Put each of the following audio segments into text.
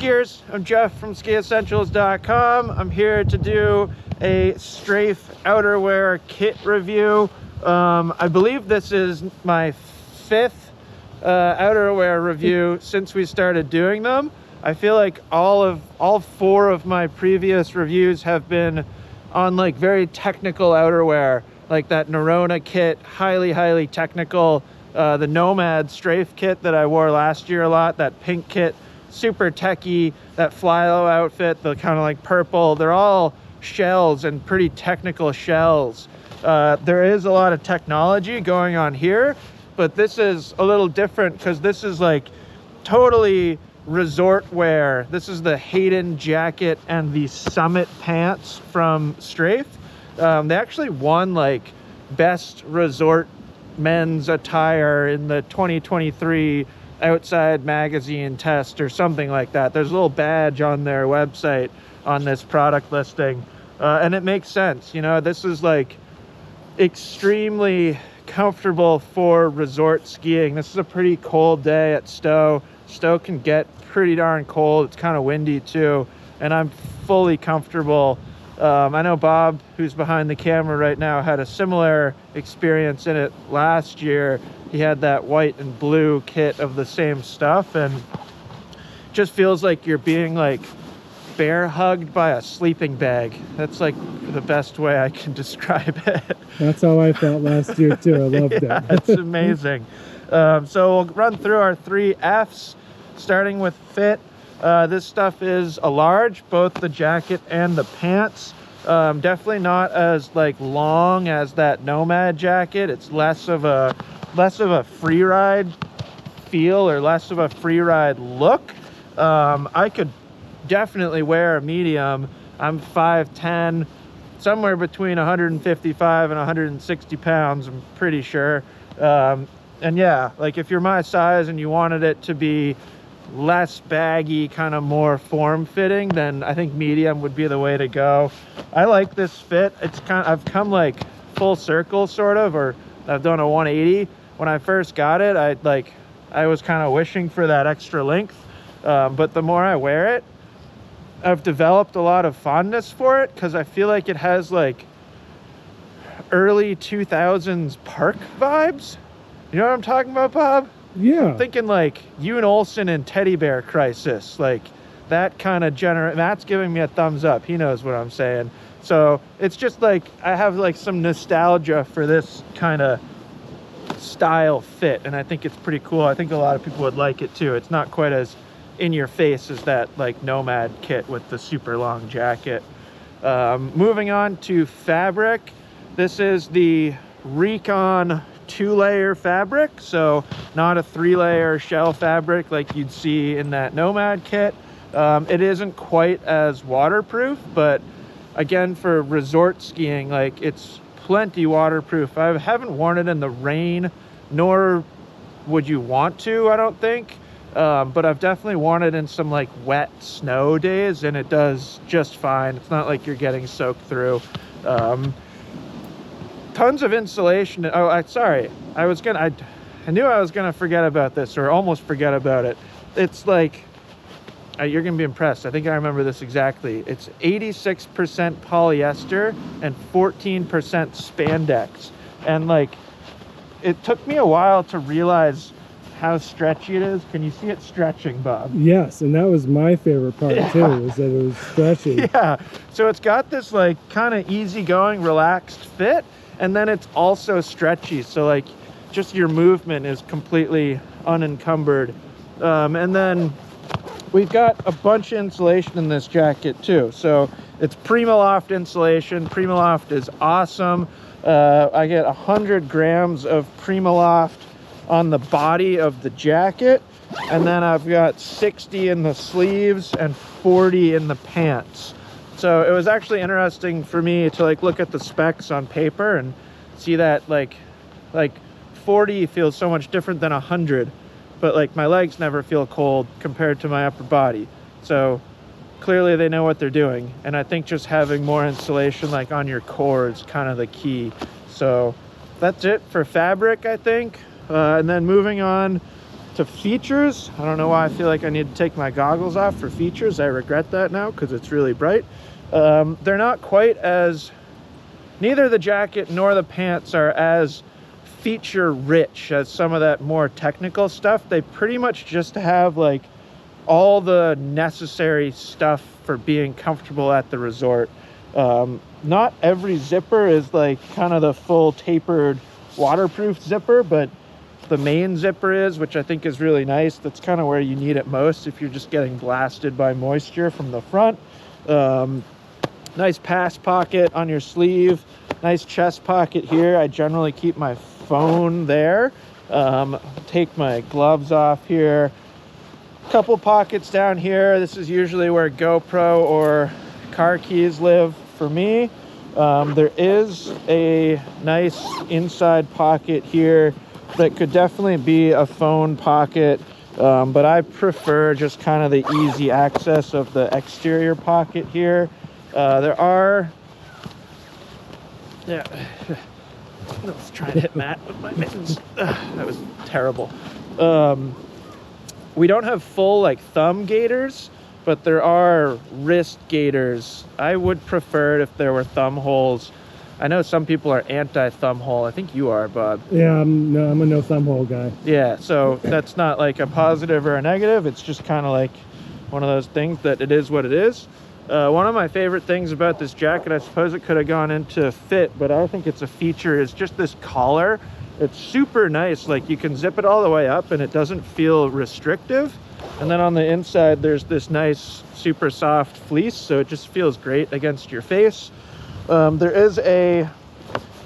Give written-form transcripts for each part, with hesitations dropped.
skiers, I'm Jeff from skiessentials.com. I'm here to do a Strafe outerwear kit review. I believe this is my fifth outerwear review since we started doing them. I feel like all four of my previous reviews have been on like very technical outerwear, like that Nerona kit, highly technical. The Nomad Strafe kit that I wore last year a lot, that pink kit, super techy. That Flylow outfit, the kind of like purple, they're all shells and pretty technical shells. There is a lot of technology going on here, but this is a little different because this is like totally resort wear. This is the Hayden jacket and the Summit pants from Strafe. They actually won like best resort men's attire in the 2023 Outside Magazine test or something like that. There's a little badge on their website on this product listing, and it makes sense. You know, this is like extremely comfortable for resort skiing. This is a pretty cold day at Stowe. Stowe can get pretty darn cold. It's kind of windy too, and I'm fully comfortable. I know Bob, who's behind the camera right now, had a similar experience in it last year. He had that white and blue kit of the same stuff, and just feels like you're being like bear hugged by a sleeping bag. That's like the best way I can describe it. That's how I felt last year too. I loved it. It's amazing. So we'll run through our 3 F's, starting with fit. This stuff is a large, both the jacket and the pants. Definitely not as like long as that Nomad jacket. It's less of a free ride feel, or less of a free ride look. I could definitely wear a medium. I'm 5'10", somewhere between 155 and 160 pounds, I'm pretty sure. And yeah, like if you're my size and you wanted it to be less baggy, kind of more form-fitting, then I think medium would be the way to go. I like this fit. It's I've come like full circle sort of, or I've done a 180. When I first got it, I was kind of wishing for that extra length, but the more I wear it, I've developed a lot of fondness for it, because I feel like it has like early 2000s park vibes. You know what I'm talking about, Bob? Yeah. I'm thinking like Yoon Olsen and Teddy Bear Crisis, like that kind of Matt's giving me a thumbs up. He knows what I'm saying. So it's just like I have like some nostalgia for this kind of style fit, and I think it's pretty cool. I think a lot of people would like it too. It's not quite as in your face as that like Nomad kit with the super long jacket. Moving on to fabric. This is the Recon 2-layer fabric, so not a 3-layer shell fabric like you'd see in that Nomad kit. It isn't quite as waterproof, but again, for resort skiing, like it's plenty waterproof. I haven't worn it in the rain, nor would you want to, I don't think, but I've definitely worn it in some like wet snow days, and it does just fine. It's not like you're getting soaked through. Tons of insulation. Oh, I knew I was gonna forget about this, or almost forget about it. It's like, you're gonna be impressed. I think I remember this exactly. It's 86% polyester and 14% spandex. And like, it took me a while to realize how stretchy it is. Can you see it stretching, Bob? Yes, and that was my favorite part too, is that it was stretchy. Yeah, so it's got this like kind of easygoing, relaxed fit, and then it's also stretchy, so like just your movement is completely unencumbered. And then we've got a bunch of insulation in this jacket too. So it's Primaloft insulation. Primaloft is awesome. I get 100 grams of Primaloft on the body of the jacket, and then I've got 60 in the sleeves and 40 in the pants. So it was actually interesting for me to like look at the specs on paper and see that like 40 feels so much different than 100, but like my legs never feel cold compared to my upper body. So clearly they know what they're doing, and I think just having more insulation like on your core is kind of the key. So that's it for fabric, I think. And then moving on to features, I don't know why I feel like I need to take my goggles off for features. I regret that now because it's really bright. They're not quite as, neither the jacket nor the pants are as feature rich as some of that more technical stuff. They pretty much just have like all the necessary stuff for being comfortable at the resort. Not every zipper is like kind of the full tapered waterproof zipper, but the main zipper is, which I think is really nice. That's kind of where you need it most if you're just getting blasted by moisture from the front. Nice pass pocket on your sleeve, nice chest pocket here. I generally keep my phone there. Take my gloves off here. Couple pockets down here. This is usually where GoPro or car keys live for me. There is a nice inside pocket here that could definitely be a phone pocket, but I prefer just kind of the easy access of the exterior pocket here. There are, yeah, let's try to hit Matt with my mittens. That was terrible. We don't have full like thumb gaiters, but there are wrist gaiters. I would prefer it if there were thumb holes. I know some people are anti-thumb hole. I think you are, Bob. Yeah, I'm a no thumb hole guy. Yeah, so that's not like a positive or a negative. It's just kind of like one of those things that it is what it is. One of my favorite things about this jacket, I suppose it could have gone into fit, but I think it's a feature, is just this collar. It's super nice. Like you can zip it all the way up and it doesn't feel restrictive. And then on the inside, there's this nice, super soft fleece, so it just feels great against your face. There is a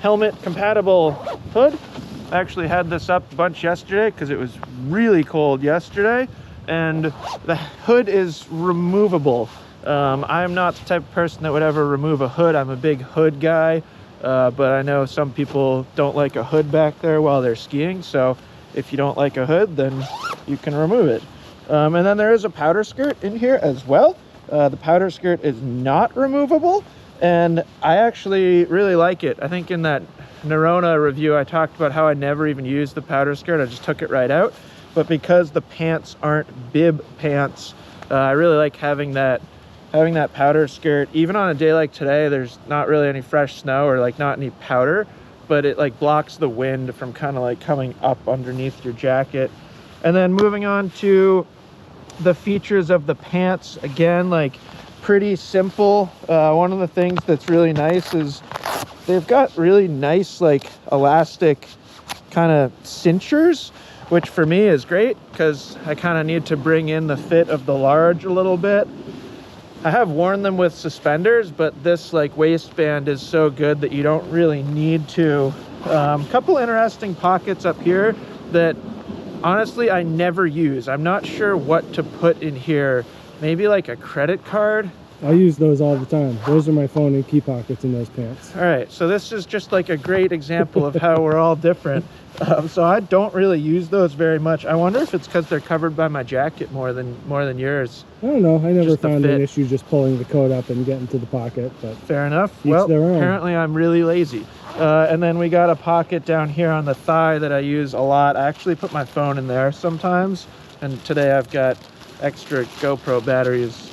helmet compatible hood. I actually had this up a bunch yesterday because it was really cold yesterday, and the hood is removable. I'm not the type of person that would ever remove a hood. I'm a big hood guy, but I know some people don't like a hood back there while they're skiing, so if you don't like a hood, then you can remove it. And then there is a powder skirt in here as well. The powder skirt is not removable, and I actually really like it. I think in that Nerona review I talked about how I never even used the powder skirt. I just took it right out. But because the pants aren't bib pants, I really like having that powder skirt. Even on a day like today, there's not really any fresh snow or like not any powder, but it like blocks the wind from kind of like coming up underneath your jacket. And then moving on to the features of the pants, again, like pretty simple. One of the things that's really nice is they've got really nice like elastic kind of cinchers, which for me is great because I kind of need to bring in the fit of the large a little bit. I have worn them with suspenders, but this like waistband is so good that you don't really need to. Couple interesting pockets up here that honestly I never use. I'm not sure what to put in here. Maybe like a credit card. I use those all the time. Those are my phone and key pockets in those pants. All right, so this is just like a great example of how we're all different. So I don't really use those very much. I wonder if it's because they're covered by my jacket more than yours. I don't know. I never Just the found fit. an issue just pulling the coat up and getting to the pocket. But Fair enough. Each Well, their own. apparently I'm really lazy. And then we got a pocket down here on the thigh that I use a lot. I actually put my phone in there sometimes. And today I've got extra GoPro batteries,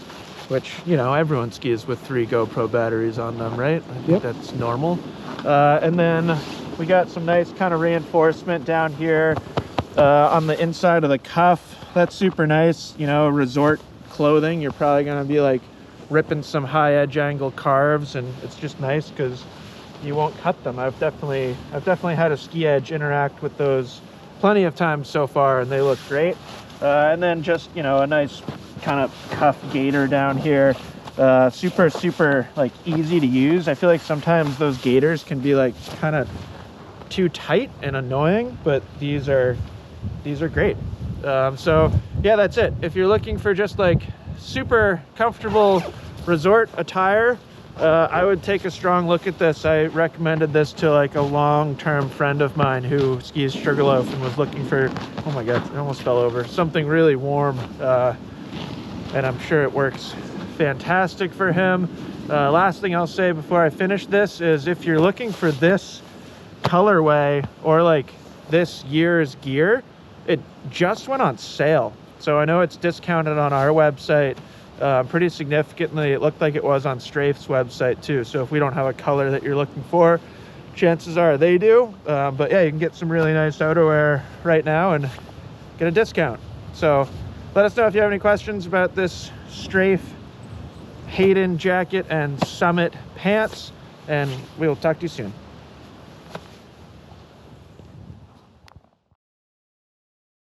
which, you know, everyone skis with 3 GoPro batteries on them, right? I think Yep. that's normal. And then we got some nice kind of reinforcement down here on the inside of the cuff. That's super nice. You know, resort clothing, you're probably going to be like ripping some high edge angle carves, and it's just nice because you won't cut them. I've definitely had a ski edge interact with those plenty of times so far, and they look great. And then just, you know, a nice kind of cuff gaiter down here. Super like easy to use. I feel like sometimes those gaiters can be like kind of too tight and annoying, but these are great. So yeah, that's it. If you're looking for just like super comfortable resort attire, I would take a strong look at this. I recommended this to like a long-term friend of mine who skis Sugarloaf and was looking for, oh my god, it almost fell over, something really warm, and I'm sure it works fantastic for him. Last thing I'll say before I finish this is if you're looking for this colorway or like this year's gear, It just went on sale, so I know it's discounted on our website pretty significantly. It looked like it was on Strafe's website too, so if we don't have a color that you're looking for, chances are they do. But yeah, you can get some really nice outerwear right now and get a discount. So let us know if you have any questions about this Strafe Hayden jacket and Summit pants, and we will talk to you soon.